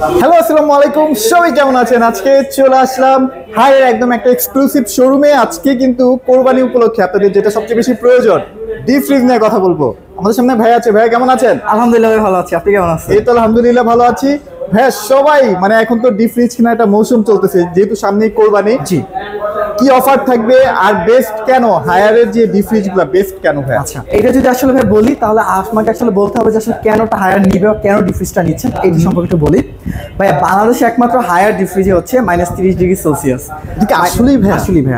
Hello, আসসালামু আলাইকুম। সবাই কেমন আছেন? আজকে চলে আসলাম হায়ার একদম একটা এক্সক্লুসিভ শোরুমে। আজকে কিন্তু কোরবানি উপলক্ষে আপনাদের যেটা সবচেয়ে বেশি প্রয়োজন, ডিপ ফ্রিজ নিয়ে কথা বলবো। আমাদের সামনে ভাই আছে। ভাই কেমন আছেন? আলহামদুলিল্লাহ ভালো আছি, আপনি কেমন আছেন? এই তো আলহামদুলিল্লাহ ভালো আছি। ভাই সবাই মানে এখন তো ডিপ ফ্রিজ কেনার একটা মৌসুম চলতেছে, যেহেতু সামনেই কোরবানি। জি, কি অফার থাকবে আর বেস্ট কেন হায়ারের যে ডিপ ফ্রিজ গুলো বেস্ট কেন ভাই? আচ্ছা, এটা যদি আসলে ভাই বলি তাহলে আপনাকে আসলে বলতে হবে যে আসলে কেনটা হায়ার নিবে, কেন ডিফ্রিজটা নিচ্ছেন এই সম্পর্কে একটু বলি। ভাই বাংলাদেশে একমাত্র হায়ার ডিফ্রিজ হচ্ছে -30°C। এটা আসলেই ভাই? আসলেই ভাই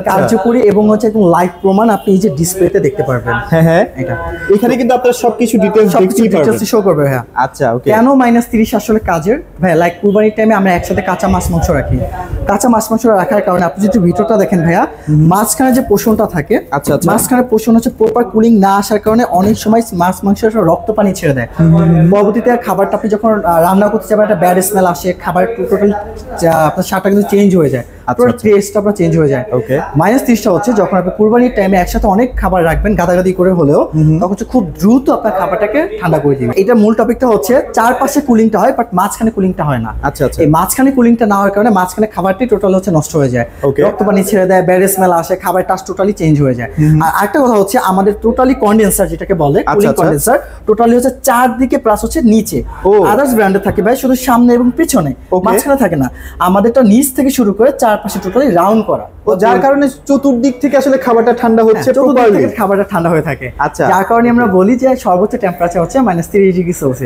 কার্যকরী এবং হচ্ছে একদম লাইভ প্রমাণ আপনি এই যে ডিসপ্লেতে দেখতে পারবেন। হ্যাঁ হ্যাঁ, এটা এখানে কিন্তু আপনারা সবকিছু ডিটেইলস শো করবে ভাই। আচ্ছা ওকে। কেন -30 আসলে কাজের ভাই, লাইক কুরবানির টাইমে আমরা একসাথে কাঁচা মাছ মাংস রাখি। কাঁচা মাছ মাংস রাখার কারণে আপনি যদি ভিতরটা দেখেন ভাইয়া, মাঝখানে যে পোষণটা থাকে, আচ্ছা, মাঝখানে পোষণ হচ্ছে প্রপার কুলিং না আসার কারণে অনেক সময় মাছ মাংসের রক্ত পানি ছেড়ে দেয়। পরবর্তীতে খাবারটা আপনি যখন রান্না করতে যাবেন একটা ব্যাড স্মেল আসে, খাবার টোটাল আপনার স্বাদটা কিন্তু চেঞ্জ হয়ে যায়, টেস্টটা আপনার চেঞ্জ হয়ে যায়। ওকে। -30টা হচ্ছে যখন আপনি কুরবানির টাইমে একসাথে অনেক খাবার রাখবেন গাদাগাদি করে হলেও, তখন হচ্ছে খুব দ্রুত আপনার খাবারটাকে ঠান্ডা করে দিবে। এটা মূল টপিকটা হচ্ছে চারপাশে কুলিংটা হয় বাট মাঝখানে কুলিংটা হয় না। আচ্ছা আচ্ছা। এই মাঝখানে কুলিংটা না হওয়ার কারণে মাঝখানে খাবারটি টোটাল হচ্ছে নষ্ট হয়ে যায়, রক্ত পানি ছেড়ে দেয়, ব্যাড স্মেল আসে, খাবার টাস্ট টোটালি চেঞ্জ হয়ে যায়। আর আরেকটা কথা হচ্ছে আমাদের টোটালি কন্ডেন্সার যেটাকে বলে কুলিং কন্ডেন্সার, টোটালি হচ্ছে চারদিকে প্লাস হচ্ছে নিচে। আদার্স ব্র্যান্ডে থাকে ভাই শুধু সামনে এবং পিছনে, মাঝখানে থাকে না। আমাদেরটা নিচ থেকে শুরু করে চারপাশে টোটালি রাউন্ড করা, যার কারণে চতুর্দিক থেকে আসলে খাবারটা ঠান্ডা হচ্ছে, খাবারটা ঠান্ডা হয়ে থাকে। আচ্ছা, যার কারণে আমরা বলি যে সর্বোচ্চ টেম্পারেচার হচ্ছে -30°C।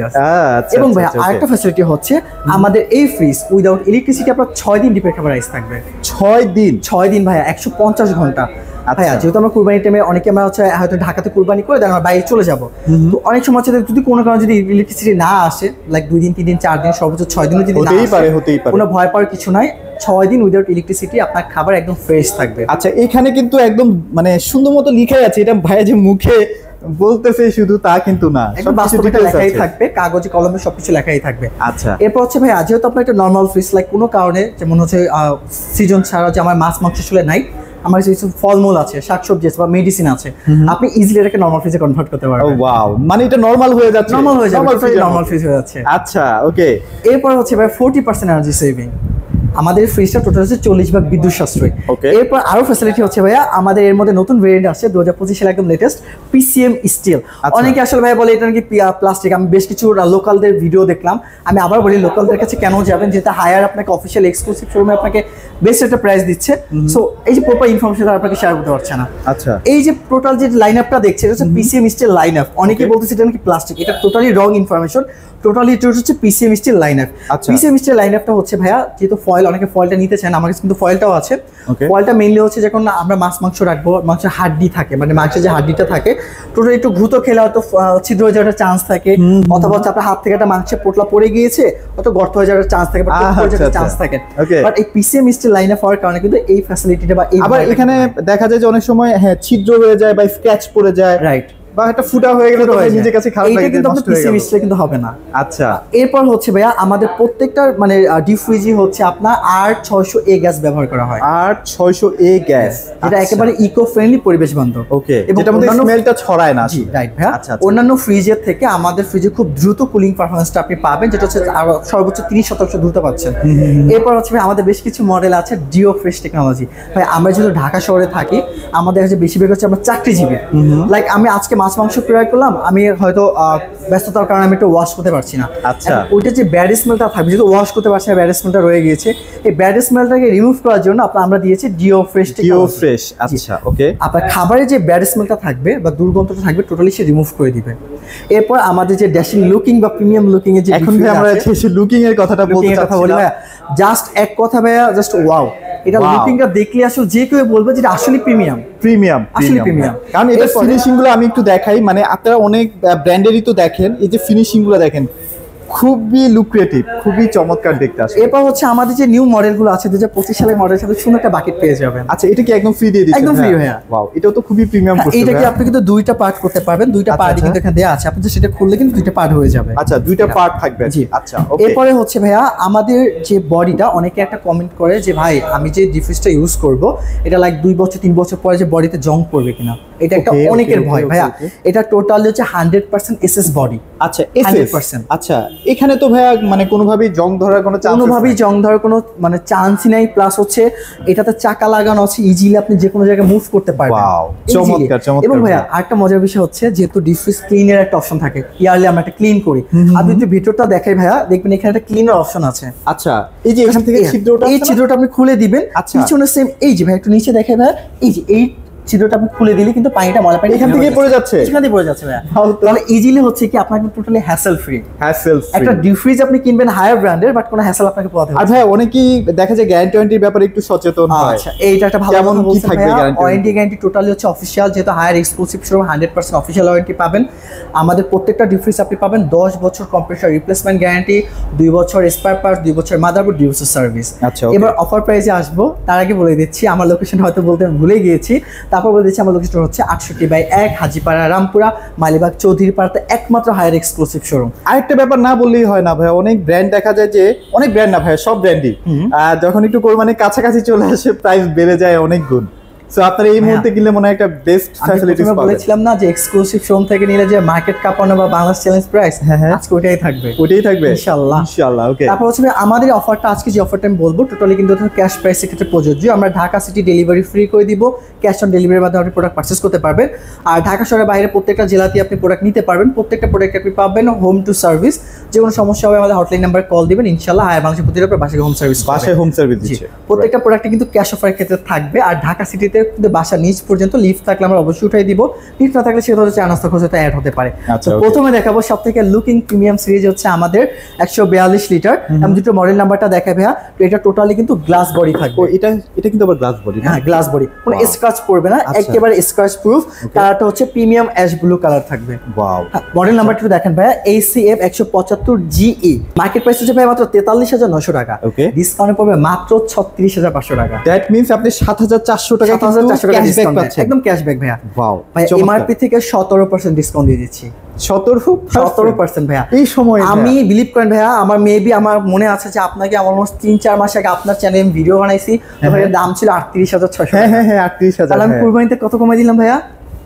এবং ভাই আরেকটা ফ্যাসিলিটি হচ্ছে আমাদের এই ফ্রিজ উইদাউট ইলেকট্রিসিটি আপনার 6 দিন ডিপের খাবার রাইস থাকবে। 6 দিন ভাইয়া, 150 ঘন্টা। ভাইয়া যেহেতু আমরা কুরবানির টাইমে অনেকে আমরা হচ্ছে হয়তো ঢাকাতে কুরবানি করে দেন, আমরা বাইরে চলে যাবো, তো অনেক সময় হচ্ছে যদি কোনো কারণে যদি ইলেকট্রিসিটি না আসে, লাইক 2 দিন 3 দিন 4 দিন সর্বোচ্চ 6 দিনও যদি না আসে, কোনো ভয় পাওয়ার কিছু নাই। 6 দিন উইদাউট ইলেকট্রিসিটি আপনার খাবার একদম ফ্রেশ থাকবে। আচ্ছা, এখানে কিন্তু একদম মানে সুন্দর মতো লিখাই আছে, এটা ভাইয়া যে মুখে বলতেছে শুধু তা কিন্তু না, সব বাস্তবে লেখাই থাকবে, কাগজে কলমে সবকিছু লেখাই থাকবে। আচ্ছা, এরপর হচ্ছে ভাই যেহেতু আপনার একটা নর্মাল ফ্রিজ, লাইক কোনো কারণে যেমন হচ্ছে সিজন ছাড়া যে আমার মাছ মাংস আসলে নাই, আমার কিছু ফলমূল আছে, শাকসবজি আছে বা মেডিসিন আছে, আপনি ইজিলি এটাকে নরমাল ফ্রিজে কনভার্ট করতে পারবেন। ওয়াও, মানে এটা নরমাল হয়ে যাচ্ছে, নরমাল ফ্রিজ হয়ে যাচ্ছে। আচ্ছা ওকে। এরপর হচ্ছে ভাই 40% এনার্জি সেভিং। আমাদের ফ্রিজটা টোটাল হচ্ছে 40 ভাগ বিদ্যুৎ সাশ্রয়। এরপর আরো ফ্যাসিলিটি হচ্ছে ভাইয়া আমাদের এর মধ্যে নতুন ভেরিয়েন্ট আসছে 2025 সালে একদম লেটেস্ট, পিসিএম স্টিল। অনেকে আসলে ভাই বলে এটা নাকি প্লাস্টিক। আমি বেশ কিছু লোকালদের ভিডিও দেখলাম, আমি আবার বলি লোকালদের কাছে কেন যাবেন, যেটা হায়ার আপনাকে অফিশিয়াল এক্সক্লুসিভ শোরুমে আপনাকে বেস্ট একটা প্রাইস দিচ্ছে। সো এই যে প্রপার ইনফরমেশন আপনাকে শেয়ার করতে পারছে না। আচ্ছা, এই যে টোটাল যে লাইন আপটা দেখছে এটা হচ্ছে পিসিএম স্টিল লাইন আপ। অনেকে বলতেছে এটা নাকি প্লাস্টিক, এটা টোটালি রং ইনফরমেশন। টোটালি এটা হচ্ছে PCM steel line up. PCM steel line আপটা হচ্ছে ভাইয়া যেহেতু ফয়েল, অনেকে ফয়েলটা নিতে চান, আমার কাছে কিন্তু ফয়েলটাও আছে। ফয়েলটা মেইনলি হচ্ছে যখন আমরা মাছ মাংস রাখবো, মাংসের হাড্ডি থাকে, মানে মাংসের যে হাড্ডিটা থাকে টোটালি একটু ঘুতো খেলে হয়তো ছিদ্র হয়ে যাওয়ার চান্স থাকে, অথবা হচ্ছে আপনার হাত থেকে একটা মাংসের পোটলা পড়ে গিয়েছে, হয়তো গর্ত হয়ে যাওয়ার চান্স থাকে, চান্স থাকে। বাট এই পিসিএম স্টিল লাইন আপ হওয়ার কারণে কিন্তু এই ফ্যাসিলিটিটা বা আবার এখানে দেখা যায় যে অনেক সময় ছিদ্র হয়ে যায় বা স্ক্র্যাচ পড়ে যায়, রাইট, বা একটা ফুটা হয়ে গেলে নিজের কাছে খারাপ লাগে, কিন্তু আমাদের পিসিএম স্টিল কিন্তু হবে না। আচ্ছা, এরপর হচ্ছে ভাইয়া আমাদের প্রত্যেকটা মানে ডিপ ফ্রিজই হচ্ছে আপনার R600A গ্যাস ব্যবহার করা হয়। R600A গ্যাস, এটা একেবারে ইকো ফ্রেন্ডলি, পরিবেশ বান্ধব। ওকে, যেটা মধ্যে স্মেলটা ছড়ায় না। রাইট ভাইয়া। অন্যান্য ফ্রিজের থেকে আমাদের ফ্রিজে খুব দ্রুত কুলিং পারফরম্যান্সটা আপনি পাবেন, যেটা হচ্ছে সর্বোচ্চ 30% দ্রুত পাচ্ছেন। এরপর হচ্ছে ভাই আমাদের বেশ কিছু মডেল আছে ডিও ফ্রেশ টেকনোলজি। ভাই আমরা যেহেতু ঢাকা শহরে থাকি, আমাদের কাছে বেশিরভাগ হচ্ছে আমরা চাকরিজীবী। লাইক আমি আজকে মাছ মাংস ক্রয় করলাম, আমি হয়তো ব্যস্ততার কারণে আমি একটু ওয়াশ করতে পারছি না। আচ্ছা, ওইটা যে ব্যাড স্মেলটা থাকবে, যেহেতু ওয়াশ করতে পারছি না, ব্যাড স্মেলটা রয়ে গিয়েছে, এই ব্যাড স্মেলটাকে রিমুভ করার জন্য আমরা দিয়েছি ডিও ফ্রেশ। আচ্ছা ওকে। আপনার খাবারে যে ব্যাড স্মেলটা থাকবে বা দুর্গন্ধটা থাকবে টোটালি সে রিমুভ করে দিবে। এরপর আমাদের যে ড্যাশিং লুকিং বা প্রিমিয়াম লুকিং এর যে, এখন আমরা লুকিং এর কথাটা বলি, ভাইয়া জাস্ট এক কথা ভাইয়া, জাস্ট ওয়াও। এটা লুকিংটা দেখলে আসলে যে কেউ বলবে যে এটা আসলে প্রিমিয়াম, আসলে প্রিমিয়াম। কারণ এটা ফিনিশিং গুলো আমি একটু দেখাই, মানে আপনারা অনেক ব্র্যান্ডেরই তো দেখেন, এই যে ফিনিশিং গুলো দেখেন খুবই লুক্রেটিভ, খুবই চমৎকার দেখতে আসে। এরপর হচ্ছে আমাদের যে নিউ মডেলগুলো আছে 2025 সালের মডেলের সাথে সুন্দর একটা বাকেট পেয়ে যাবেন। আচ্ছা, এটা কি একদম ফ্রি দিয়ে দিচ্ছেন? একদম ফ্রি ভাইয়া। ওয়াও, এটাও তো খুবই প্রিমিয়াম করতে। এটা কি আপনি কিন্তু দুইটা পার্ট করতে পারবেন, দুইটা পার্ট কিন্তু এখানে দেয়া আছে, আপনি তো সেটা খুললে কিন্তু দুইটা পার্ট হয়ে যাবে। আচ্ছা, দুইটা পার্ট থাকবে। জি, আচ্ছা ওকে। এরপরে হচ্ছে ভাইয়া আমাদের যে বডিটা, অনেকে একটা কমেন্ট করে যে ভাই আমি যে ডিফ্রিজটা ইউজ করব এটা লাইক 2 বছর 3 বছর পরে যে বডিতে জং পড়বে কিনা। এটা একটা Okay, অনেকের okay, ভয় okay, ভাইয়া। okay. এটা টোটালি হচ্ছে 100% এসএস বডি। আচ্ছা 100%। আচ্ছা এখানে তো ভাইয়া মানে কোনোভাবেই জং ধরার কোনো চান্স কোনোভাবেই জং ধরার কোনো মানে চান্সই নাই, প্লাস হচ্ছে এটাতে চাকা লাগানো আছে, ইজিলি আপনি যে কোনো জায়গায় মুভ করতে পারবেন। Wow, Easily। চমৎকার, চমৎকার এবং ভাইয়া ভাইয়া। আরেকটা মজার বিষয় হচ্ছে যেহেতু ডিফ্রিজ ক্লিনের একটা অপশন থাকে, ইয়ারলি আমরা একটা ক্লিন করি। আপনি যদি ভিতরটা দেখাই ভাইয়া, দেখবেন এখানে একটা ক্লিনার অপশন আছে। আচ্ছা এই যে এখান থেকে ছিদ্রটা এই আছে না? ছিদ্রটা আপনি খুলে দিবেন, আচ্ছা। পিছনে সেম এই যে ভাই একটু নিচে দেখাই ভাইয়া, এই যে এই ছিদ্রটা আপনি খুলে দিলে কিন্তু পানিটা ময়লা পানি এখান থেকেই পড়ে যাচ্ছে? এখান থেকে পড়ে যাচ্ছে ভাইয়া। ভালো তো। তাহলে ইজিলি হচ্ছে কি আপনার টোটালি হ্যাসেল ফ্রি। হ্যাসেল একটা ডিফ্রিজ আপনি কিনবেন হায়ার ব্র্যান্ডের, বাট কোনো হ্যাসেল আপনাকে পোহাতে হবে আর না। ভাই অনেকেই দেখা যায় গ্যারান্টি ওয়ারেন্টির ব্যাপারে একটু সচেতন হয়। আচ্ছা এইটা একটা ভালো কেমন কথা কি বলছেন থাকবে ভাইয়া। guarantee? ওয়ারেন্টি গ্যারান্টি টোটালি হচ্ছে অফিসিয়াল, যেহেতু Haier exclusive showroom 100% official warranty পাবেন। আমাদের প্রত্যেকটা ডিফ্রিজ আপনি পাবেন 10 বছর কম্প্রেসর রিপ্লেসমেন্ট গ্যারান্টি, 2 বছর স্পেয়ার পার্টস, 2 বছর মাদারবোর্ড, 2 বছর সার্ভিস। আচ্ছা, okay. এবার অফার প্রাইসে আসবো, তার আগে বলে দিচ্ছি আমার লোকেশন হয়তো বলতে আমি ভুলে গিয়েছি, তারপর বলে দিচ্ছি আমার লোকেশন হচ্ছে 68/1 হাজীপাড়া রামপুরা মালিবাগ চৌধুরীপাড়াতে একমাত্র হায়ার এক্সক্লুসিভ শোরুম। আরেকটা ব্যাপার না বললেই হয় না ভাই, অনেক ব্র্যান্ড দেখা যায় যে অনেক ব্র্যান্ড না ভাই সব ব্র্যান্ডই যখন একটু কোরবানির কাছাকাছি চলে আসে প্রাইস বেড়ে যায় অনেক গুণ। সো আপনারা এই মুহূর্তে কিনলে মনে হয় একটা বেস্ট আমি ফ্যাসিলিটিস প্রথমে পাবেন। বলেছিলাম না যে এক্সক্লুসিভ শোরুম থেকে নিলে যে মার্কেট কাঁপানো বা বাংলাদেশ চ্যালেঞ্জ প্রাইস, হ্যাঁ, হ্যাঁ। আজকে ওটাই থাকবে। ওটাই থাকবে ইনশাআল্লাহ। ইনশাআল্লাহ ওকে। তারপর হচ্ছে আমাদের অফারটা আজকে যে অফারটা আমি বলবো টোটালি কিন্তু ক্যাশ প্রাইসের ক্ষেত্রে প্রযোজ্য। আমরা ঢাকা সিটি ডেলিভারি ফ্রি করে দিব, ক্যাশ অন ডেলিভারির মাধ্যমে আপনি প্রোডাক্ট পারচেস করতে পারবেন। আর ঢাকা শহরের বাইরে প্রত্যেকটা জেলাতে আপনি প্রোডাক্ট নিতে পারবেন, প্রত্যেকটা প্রোডাক্ট আপনি পাবেন হোম টু সার্ভিস। যে কোনো সমস্যা হবে আমাদের হটলাইন নাম্বার কল দিবেন, ইনশাআল্লাহ হায়ার বাংলাদেশের প্রতিটা বাসায় হোম সার্ভিস বাসায় হোম সার্ভিস দিচ্ছে। প্রত্যেকটা প্রোডাক্টে কিন্তু ক্যাশ অফারের ক্ষেত্রে থাকবে। আর ঢাকা সিটিতে কিন্তু বাসা নিচ পর্যন্ত লিফট থাকলে আমরা অবশ্যই উঠাই দিব, লিফট না থাকলে সেটা হচ্ছে চা নাস্তা খরচ অ্যাড হতে পারে। আচ্ছা, তো okay. প্রথমে দেখাবো সব থেকে লুকিং প্রিমিয়াম সিরিজ হচ্ছে আমাদের 142 লিটার। আমি দুটো মডেল নাম্বারটা দেখাই ভাইয়া। তো এটা টোটালি কিন্তু গ্লাস বডি থাকবে। ও এটা এটা কিন্তু আবার গ্লাস বডি না? হ্যাঁ গ্লাস বডি, কোনো Wow. স্ক্র্যাচ পড়বে না, আচ্ছা। একেবারে স্ক্র্যাচ প্রুফ। কালারটা হচ্ছে প্রিমিয়াম অ্যাশ ব্লু কালার থাকবে। ওয়াও। মডেল নাম্বারটা দেখেন ভাইয়া, ACF 175 GE। মার্কেট প্রাইস হচ্ছে ভাই মাত্র 43,900 টাকা, Okay. ডিসকাউন্ট পড়বে মাত্র 36,500 টাকা। দ্যাট মিন্স আপনি 7,400 টাকা 7,400 টাকা ক্যাশব্যাক ডিসকাউন্ট পাচ্ছেন। একদম ক্যাশব্যাক ভাইয়া। ওয়াও ভাই এমআরপি থেকে 17% ডিসকাউন্ট দিয়ে দিচ্ছি। 17% ভাইয়া এই সময় আমি বিলিভ করেন ভাইয়া, আমার মেবি আমার মনে আছে যে আপনাকে অলমোস্ট 3-4 মাস আগে আপনার চ্যানেলে আমি ভিডিও বানাইছি, তখন এর দাম ছিল 38,600। হ্যাঁ হ্যাঁ হ্যাঁ 38,000। তাহলে আমি কুরবানিতে কত কমাই দিলাম ভাইয়া?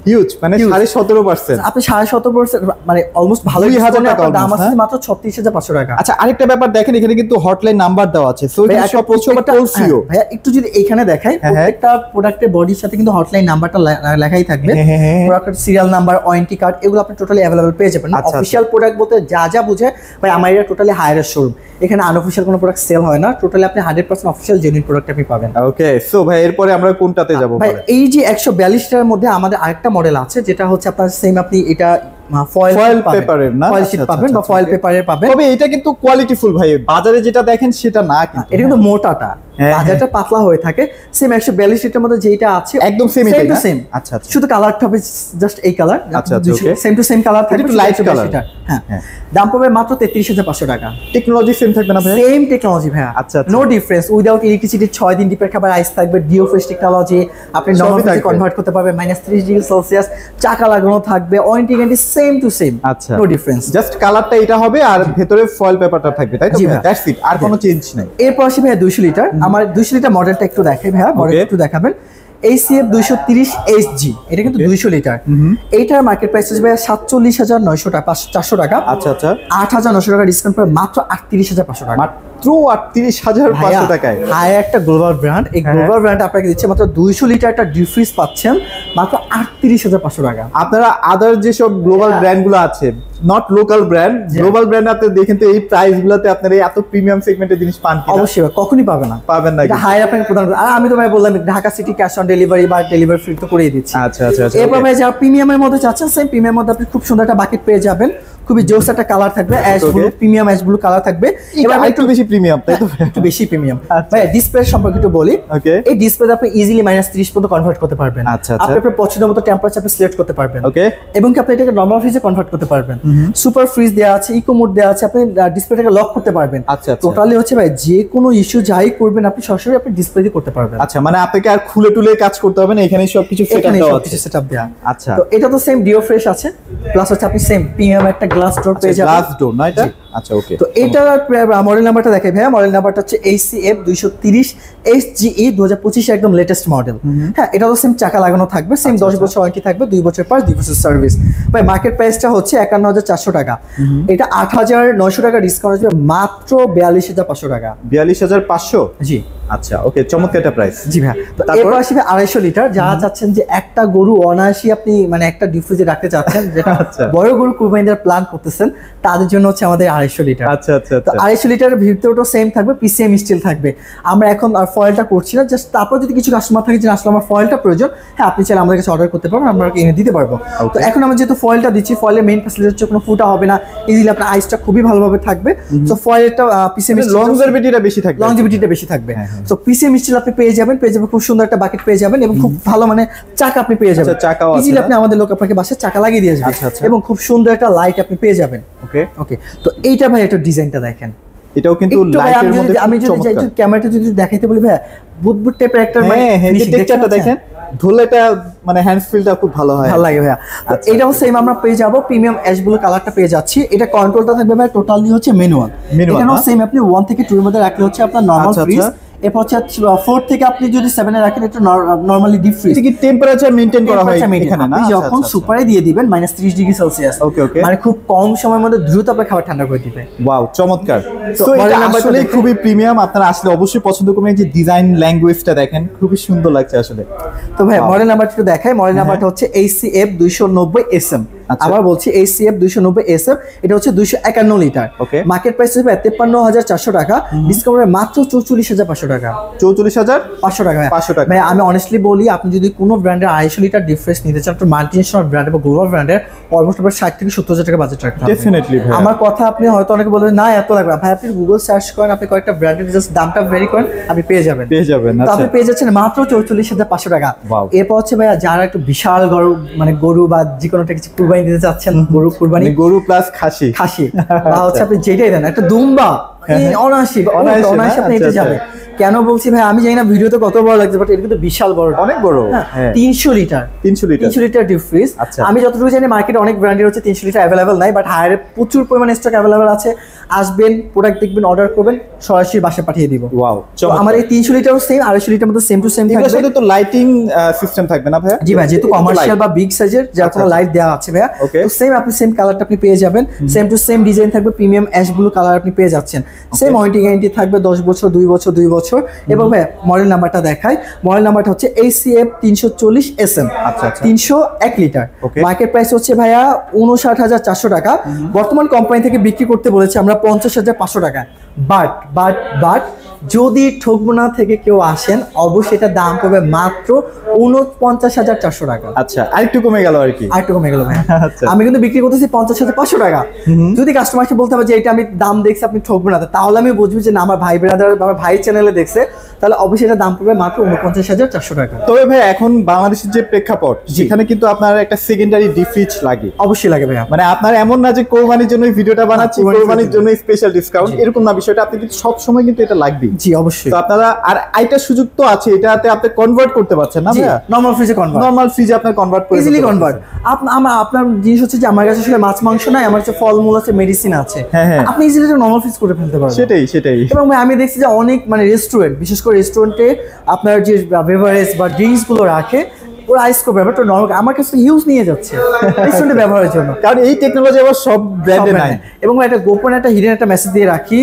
হিউজ মানে Huge। 17.5%। আপনি 17.5% মানে অলমোস্ট ভালো 2,000 টাকা দাম almost, আছে হ্যাঁ? মাত্র 36,500 টাকা। আচ্ছা আরেকটা ব্যাপার দেখেন, এখানে কিন্তু হটলাইন নাম্বার দেওয়া আছে। সো ভাইয়া, এখানে সব কিছু আবার টোল ফ্রিও। ভাইয়া একটু যদি এখানে দেখাই, হ্যাঁ, হ্যাঁ। প্রত্যেকটা প্রোডাক্টের বডির সাথে কিন্তু হটলাইন নাম্বারটা লেখাই থাকবে। হ্যাঁ, হ্যাঁ, হ্যাঁ। প্রোডাক্টের সিরিয়াল নাম্বার, ওয়ারেন্টি কার্ড, এগুলো আপনি টোটালি অ্যাভেলেবল পেয়ে যাবেন। আচ্ছা, অফিশিয়াল প্রোডাক্ট বলতে যা যা বুঝে ভাই, আমার এটা টোটালি হায়ার শোরুম, এখানে আনঅফিশিয়াল কোনো প্রোডাক্ট সেল হয় না। টোটালি আপনি 100% অফিশিয়াল জেনুইন প্রোডাক্ট আপনি পাবেন। ওকে সো ভাই এরপরে আমরা কোনটাতে যাব ভাই এই যে 142 টার মধ্যে আমাদের আরেকটা মডেল আছে, যেটা হচ্ছে আপনার সেম আপনি এটা ফয়েল পেপারের না? ফয়েল আচ্ছা, শীট আচ্ছা, পাবেন বা আচ্ছা, ফয়েল okay. পেপারের পাবেন। তবে এটা কিন্তু কোয়ালিটিফুল ভাই, বাজারে যেটা দেখেন সেটা না কিন্তু। এটা কিন্তু মোটাটা, হ্যাঁ, বাজারটা পাতলা হয়ে থাকে। সেম 142 লিটার মধ্যে যেটা আছে একদম same সেম এটাই টু না? সেম। আচ্ছা, আচ্ছা। শুধু কালারটা হবে জাস্ট এই কালার। আচ্ছা, আচ্ছা, okay. Same to same colour থাকবে, একটু light color। হ্যাঁ হ্যাঁ। দাম পড়বে মাত্র 33,500 টাকা। টেকনোলজি সেম থাকবে না ভাই? সেম টেকনোলজি ভাইয়া, আচ্ছা, আচ্ছা। No difference. উইদাউট ইলেকট্রিসিটি 6 দিন ডিপের খাবার আইস থাকবে, ডিও ফ্রেশ টেকনোলজি, আপনি সবই নরমাল থাকবে। কনভার্ট করতে পারবেন -30 ডিগ্রি সেলসিয়াস, চাকা লাগানো থাকবে, warranty guarantee same to same, আচ্ছা নো ডিফারেন্স। জাস্ট কালারটা এটা হবে আর ভেতরে ফয়েল পেপারটা থাকবে তাই তো? জি ভাই। দ্যাটস ইট, আর কোনো চেঞ্জ নাই। এরপর আসি ভাইয়া 200 লিটার। আমার 200 লিটার মডেলটা একটু দেখাই ভাইয়া, মডেল Okay. একটু দেখাবেন। ACF 230 SG, এটা কিন্তু 200 লিটার। এইটার মার্কেট প্রাইস হচ্ছে ভাইয়া 47,900 টাকা, 400 টাকা। আচ্ছা আচ্ছা 8,900 টাকা ডিসকাউন্ট পরে মাত্র 38,500 টাকা। মাত্র 38,500 টাকায়। হাই একটা গ্লোবাল ব্র্যান্ড, এই হ্যাঁ। গ্লোবাল ব্র্যান্ড আপনাকে দিচ্ছে মাত্র 200 লিটার একটা ডিফ্রিজ পাচ্ছেন মাত্র 38,500 টাকা। আপনারা আদার যেসব গ্লোবাল ব্র্যান্ড গুলো আছে, not local brand, global brand আপনি দেখেন তো এই প্রাইস গুলোতে আপনারা এত প্রিমিয়াম সেগমেন্টের জিনিস পান কিনা? অবশ্যই কখনই পাবে না, পাবেন না এটা কিন্তু। হাই আপনাকে প্রদান করে। আর আমি তো ভাই বললাম Dhaka city cash on delivery বা ডেলিভারি ফ্রি তো করেই দিচ্ছি। আচ্ছা আচ্ছা আচ্ছা এরপর okay. ভাই যারা প্রিমিয়ামের মধ্যে চাচ্ছেন, সেম প্রিমিয়ামের মধ্যে আপনি খুব সুন্দর একটা বাকেট পেয়ে যাবেন, খুবই জোস একটা কালার থাকবে, ash blue, premium ash blue colour থাকবে। এবার একটু বেশি প্রিমিয়াম তাই তো? একটু বেশি প্রিমিয়াম। আচ্ছা। ভাই ডিসপ্লে সম্পর্কে একটু বলি। ওকে এই ডিসপ্লে আপনি ইজিলি -30 পর্যন্ত কনভার্ট করতে পারবেন। আচ্ছা, আচ্ছা। আপনি আপনার পছন্দ মতো টেম্পারেচার আপনি সিলেক্ট করতে পারবেন। ওকে এবং কি আপনি এটাকে নরমাল ফ্রিজে কনভার্ট করতে পারবেন। সুপার ফ্রিজ দেওয়া আছে, ইকো মোড দেওয়া আছে, আপনি ডিসপ্লেটাকে লক করতে পারবেন। আচ্ছা, আচ্ছা। টোটালি হচ্ছে ভাই যে কোনো ইস্যু যাই করবেন আপনি সরাসরি আপনি ডিসপ্লে দিয়ে করতে পারবেন। আচ্ছা মানে আপনাকে আর খুলে টুলে কাজ করতে হবে না, এখানেই সবকিছু সেটআপ এখানে দেওয়া সবকিছু আছে। সেটআপ দেওয়া। আচ্ছা তো এটা তো সেম ডিও ফ্রেশ আছে, প্লাস হচ্ছে আপনি সেম প্রিমিয়াম একটা গ্লাস ডোর পেয়ে যাবেন। গ্লাস ডোর না এটা? জি। আচ্ছা ওকে। তো এটা মডেল নাম্বারটা দেখে ভাইয়া, মডেল নাম্বারটা হচ্ছে ACF 230 SGE 2025 একদম লেটেস্ট মডেল। হ্যাঁ, এটা তো সেম চাকা লাগানো থাকবে, সেম 10 বছর ওয়ারেন্টি থাকবে, 2 বছর পাস 2 বছর সার্ভিস। ভাই মার্কেট প্রাইসটা হচ্ছে 51,400 টাকা, এটা 8,900 টাকা ডিসকাউন্ট আসবে মাত্র 42,500 টাকা। 42,500? জি আচ্ছা ওকে, চমৎকার একটা প্রাইস। জি ভাই। তো এরপর আসবে 250 লিটার, যারা চাচ্ছেন যে একটা গরু অনায়াসই আপনি মানে একটা ডিপ ফ্রিজে রাখতে চাচ্ছেন, যেটা বড় গরু কুরবানি দেওয়ার প্ল্যান করতেছেন, তাদের জন্য হচ্ছে আমাদের 250 লিটার। আচ্ছা আচ্ছা তো 250 লিটারের ভিতরটাও সেম থাকবে, পিসিএম স্টিল থাকবে। আমরা এখন আর ফয়েলটা করছি না, জাস্ট তারপর যদি কিছু কাস্টমার থাকে যে আসলে আমার ফয়েলটা প্রয়োজন, হ্যাঁ আপনি চাইলে আমাদের কাছে অর্ডার করতে পারবেন, আমরা এনে দিতে পারবো। তো এখন আমরা যেহেতু ফয়েলটা দিচ্ছি, ফয়েলের মেইন ফ্যাসিলিটি হচ্ছে কোনো ফুটা হবে না, ইজিলি আপনার আইসটা খুবই ভালোভাবে থাকবে। তো ফয়েলটা পিসিএম লংজিভিটিটা বেশি থাকবে, লংজিভিটিটা বেশি থাকবে। তো পিসিএম স্টিল আপনি পেয়ে যাবেন খুব সুন্দর একটা বাকেট পেয়ে যাবেন, এবং খুব ভালো মানে চাকা আপনি পেয়ে যাবেন, ইজিলি আপনি আমাদের লোক আপনাকে বাসায় চাকা লাগিয়ে দিয়ে আসবে, এবং খুব সুন্দর একটা লাইট আপনি পেয়ে যাবেন। ওকে ওকে। তো এইটা ভাই একটা ডিজাইনটা দেখেন, এটাও কিন্তু লাইটের মধ্যে আমি যদি ক্যামেরাটা যদি দেখাইতে বলি ভাই, বুটবুট টাইপের একটা টেক্সচারটা দেখেন, ধুলেটা মানে হ্যান্ডস ফিলটা খুব ভালো হয়, ভালো লাগে ভাইয়া। এটাও সেম আমরা পেয়ে যাব, প্রিমিয়াম অ্যাশ ব্লু কালারটা পেয়ে যাচ্ছি। এটা কন্ট্রোলটা থাকবে ভাই টোটালি হচ্ছে ম্যানুয়াল। এখানেও সেম আপনি 1 থেকে 2 এর মধ্যে রাখলে হচ্ছে আপনার নরমাল ফ্রিজ, এরপর হচ্ছে 4 থেকে আপনি যদি 7 এ রাখেন এটা নরমালি ডিপ ফ্রিজ। কি টেম্পারেচার মেইনটেইন করা হয় এখানে না? যখন সুপারে দিয়ে দিবেন -30 ডিগ্রি সেলসিয়াস, ওকে ওকে, মানে খুব কম সময়ের মধ্যে দ্রুত আপনি খাবার ঠান্ডা করে দিবে। ওয়াও চমৎকার। তো এটা আসলে খুবই প্রিমিয়াম, আপনারা আসলে অবশ্যই পছন্দ করবেন। যে ডিজাইন ল্যাঙ্গুয়েজটা দেখেন, খুবই সুন্দর লাগছে আসলে। তো ভাই মডেল নাম্বারটা একটু দেখাই, মডেল নাম্বারটা হচ্ছে ACF 290 SM। আবার বলছি ACF 290 SM, এটা হচ্ছে 251 লিটার। মার্কেট প্রাইস হবে 53,400 টাকা, ডিসকাউন্টে মাত্র 44,500 টাকা। 44,500 টাকা। 500 টাকা। ভাই আমি অনেস্টলি বলি, আপনি যদি কোনো ব্র্যান্ডের 250 লিটার ডিফারেন্স নিতে চান, তো মাল্টিনেশনাল ব্র্যান্ড বা গ্লোবাল ব্র্যান্ডের অলমোস্ট আপনার 60 থেকে 70,000 টাকা বাজেট রাখতে হবে। ডেফিনেটলি ভাই, আমার কথা আপনি হয়তো অনেকে বলবেন না এত লাগবে, ভাই আপনি গুগল সার্চ করেন, আপনি কয়েকটা ব্র্যান্ডের জাস্ট দামটা ভেরি করেন, আপনি পেয়ে যাবেন। তো আপনি পেয়ে যাচ্ছেন মাত্র 44,500 টাকা। এরপর হচ্ছে ভাইয়া যারা একটু বিশাল গরু বা যে কোনো একটা কিছু কুরবানি দিতে চাচ্ছেন, গরু প্লাস খাসি বা হচ্ছে আপনি যেটাই দেন, একটা দুম্বা অনায়াসি আপনি এটা যাবে। কেন বলছি ভাই, আমি জানি না ভিডিওতে কত বড় লাগছে, বাট এটা কিন্তু বিশাল বড়, অনেক বড়। 300 লিটার ডিপ ফ্রিজ। আমি যতটুকু জানি মার্কেটে অনেক ব্র্যান্ডের হচ্ছে 300 লিটার অ্যাভেলেবল নাই, বাট হায়ারে প্রচুর পরিমাণে স্টক অ্যাভেলেবল আছে। আসবেন, প্রোডাক্ট দেখবেন, অর্ডার করবেন, সরাসরি বাসায় পাঠিয়ে দিব। ওয়াও, আমার এই 300 লিটারও সেম, 250 লিটার মধ্যে সেম টু সেম থাকবে। এর সাথে তো লাইটিং সিস্টেম থাকবে না ভাই? জি ভাই, যেহেতু কমার্শিয়াল বা বিগ সাইজের, যার কোনো লাইট দেওয়া আছে ভাইয়া, তো সেম আপনি সেম কালারটা আপনি পেয়ে যাবেন, সেম টু সেম ডিজাইন থাকবে, প্রিমিয়াম অ্যাশ ব্লু কালার আপনি পেয়ে যাচ্ছেন। সেম ওয়ারেন্টি গ্যারান্টি থাকবে 10 বছর, 2 বছর, 2 বছর। এবং ভাই মডেল নাম্বারটা দেখাই, মডেল নাম্বারটা হচ্ছে ACF 340 SM। 301 litre. Market price হচ্ছে ভাইয়া 59,400 টাকা। বর্তমান কোম্পানি থেকে বিক্রি করতে বলেছে আমরা 50,500 টাকা। বাট যদি ঠকবনা থেকে কেউ আসেন, অবশ্যই এটা দাম পড়বে মাত্র 49,400 টাকা। আচ্ছা, আরেকটু কমে গেল আর কি, আরেকটু কমে গেল ভাই। আমি কিন্তু বিক্রি করতেছি 50,500 টাকা। যদি কাস্টমারকে বলতে হবে যে এটা আমি দাম দেখছি, আপনি ঠকবো না, তাহলে আমি বুঝবো যে না, আমার ভাই ব্রাদার বা আমার ভাই চ্যানেলে দেখছে, তাহলে অবশ্যই এটা দাম পড়বে মাত্র 49,400 টাকা। তবে ভাই এখন বাংলাদেশের যে প্রেক্ষাপট, সেখানে কিন্তু আপনার একটা সেকেন্ডারি ডিপ ফ্রিজ লাগে, অবশ্যই লাগে ভাই। মানে আপনার এমন না যে কোরবানির জন্য ভিডিওটা বানাচ্ছি, কোরবানির জন্য স্পেশাল ডিসকাউন্ট, এরকম না বিষয়টা। আপনি কিন্তু সব সময় কিন্তু এটা লাগবে। জি অবশ্যই। তো আপনারা আর আইটা সুযোগ তো আছে, এটাতে আপনি কনভার্ট করতে পারছেন না ভাইয়া? নরমাল ফ্রিজে কনভার্ট, নরমাল ফ্রিজে আপনি কনভার্ট করে ইজিলি কনভার্ট। আপনার জিনিস হচ্ছে যে আমার কাছে আসলে মাছ মাংস নাই, আমার কাছে ফলমূল আছে, মেডিসিন আছে, আপনি ইজিলি এটা নরমাল ফ্রিজ করে ফেলতে পারবেন। সেটাই। এবং আমি দেখছি যে অনেক মানে রেস্টুরেন্ট, বিশেষ করে রেস্টুরেন্টে আপনার যে বেভারেজ বা ড্রিঙ্কস গুলো রাখে, ওরা আইস করে ব্যাপারটা নরমাল আমার কাছে ইউজ নিয়ে যাচ্ছে রেস্টুরেন্টে ব্যবহারের জন্য, কারণ এই টেকনোলজি আবার সব ব্র্যান্ডে নাই। এবং একটা গোপন একটা হিডেন একটা মেসেজ দিয়ে রাখি,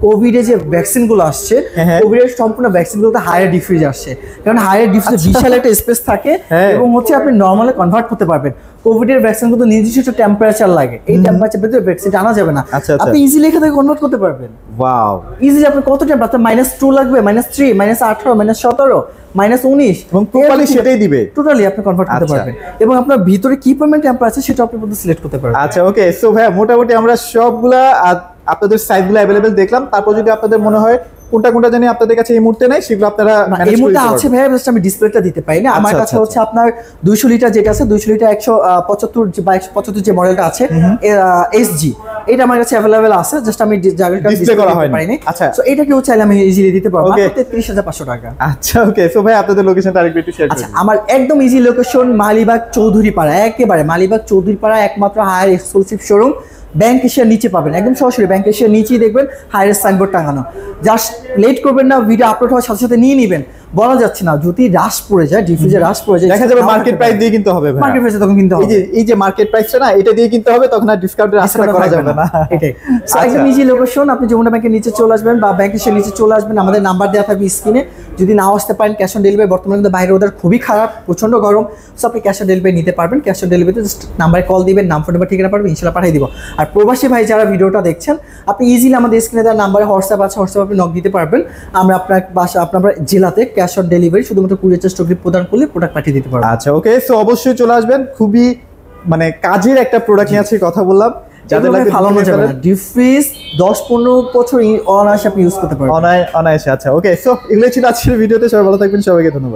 কোভিডে যে ভ্যাকসিন গুলো আসছে, কোভিডের সম্পূর্ণ ভ্যাকসিন গুলোতে হায়ার ডিপ ফ্রিজ আসছে, কারণ হায়ার ডিপ ফ্রিজে বিশাল একটা স্পেস থাকে, এবং হচ্ছে আপনি নরমালে কনভার্ট করতে পারবেন। কোভিডের ভ্যাকসিন কিন্তু নির্দিষ্ট একটা টেম্পারেচার লাগে, এই টেম্পারেচার ভিতরে ভ্যাকসিনটা আনা যাবে না, আপনি ইজিলি এখান থেকে কনভার্ট করতে পারবেন। Wow, easily. আপনি কত টেম্পারেচার, -2 লাগবে, -3, -18, -17, -19, এবং টোটালি সেটাই দিবে, টোটালি আপনি কনভার্ট করতে পারবেন। এবং আপনার ভিতরে কি পরিমাণ টেম্পারেচার সেটা আপনি পুরো সিলেক্ট করতে পারবেন। আচ্ছা ওকে। সো ভাই মোটামুটি আমরা সবগুলা আপনাদের সাইজগুলো अवेलेबल দেখলাম। তারপর যদি আপনাদের মনে হয় কোনটা জানি আপনাদের কাছে এই মুহূর্তে নাই, সেগুলো আপনারা এই মুহূর্তে আছে ভাই, জাস্ট আমি ডিসপ্লেটা দিতে পারি না। আমার কাছে হচ্ছে আপনার 200 লিটার যেটা আছে, 200 লিটার 175 বা 175 যে মডেলটা আছে SG, এটা আমার কাছে अवेलेबल আছে, জাস্ট আমি জায়গাটা ডিসপ্লে করা হয়নি। আচ্ছা, সো এটা কেউ চাইলে আমি ইজিলি দিতে পারবো মাত্র 33,500 টাকা। আচ্ছা ওকে। সো ভাই আপনাদের লোকেশনটা আরেকটু একটু শেয়ার করুন। আচ্ছা, আমার একদম ইজি লোকেশন মালিবাগ চৌধুরীপাড়া, একেবারে মালিবাগ চৌধুরীপাড়া, একমাত্র হায়ার এক্সক্লুসিভ শোরুম, ব্যাংক এশিয়ার নিচে পাবেন, একদম সরাসরি ব্যাংক এশিয়ার নিচেই দেখবেন হায়ার সাইনবোর্ড টাঙানো। জাস্ট লেট করবেন না, ভিডিও আপলোড হওয়ার সাথে সাথে নিয়ে নেবেন, বলা যাচ্ছে না যদি রাশ পড়ে যায়, ডিফিউজে রাশ পড়ে যায়, দেখা যাবে মার্কেট প্রাইস দিয়ে কিনতে হবে ভাই, মার্কেট প্রাইসে তখন কিনতে হবে। এই যে মার্কেট প্রাইসটা না, এটা দিয়ে কিনতে হবে, তখন আর ডিসকাউন্টের আশা করা যাবে না। এটাই একদম ইজি লোকেশন, আপনি যমুনা ব্যাংকের নিচে চলে আসবেন বা ব্যাংক এশিয়ার নিচে চলে আসবেন, আমাদের নাম্বার দেওয়া থাকবে স্ক্রিনে। যদি নাও আসতে পারেন ক্যাশ অন ডেলিভারি, বর্তমানে কিন্তু বাইরের ওদের খুবই খারাপ, প্রচন্ড গরম, সো আপনি ক্যাশ অন ডেলিভারি নিতে পারবেন। ক্যাশ অন ডেলিভারিতে জাস্ট নাম্বারে কল দিবেন, নাম ফোন নাম্বার ঠিকানা পারবেন, ইনশাআল্লাহ পাঠিয়ে দিব। আর প্রবাসী ভাই যারা ভিডিওটা দেখছেন, আপনি ইজিলি আমাদের স্ক্রিনে দেওয়া নাম্বারে হোয়াটসঅ্যাপ আছে, হোয়াটসঅ্যাপ আপনি নক দিতে পারবেন, আমরা আপনার বাসা আপনার জেলাতে ক্যাশ অন ডেলিভারি শুধুমাত্র কুরিয়ার চার্জ টোকেন প্রদান করলে প্রোডাক্ট পাঠিয়ে দিতে পারবেন। আচ্ছা ওকে, সো অবশ্যই চলে আসবেন, খুবই মানে কাজের একটা প্রোডাক্ট নিয়ে আছে কথা বললাম, যাদের লাগবে ফালানো যাবে না, ডিপ ফ্রিজ 10-15 বছর অনায়াসে আপনি ইউজ করতে পারবেন অনায়াসে। আচ্ছা ওকে, সো এগুলো ছিল আজকের ভিডিওতে, সবাই ভালো থাকবেন, সবাইকে ধন্যবাদ।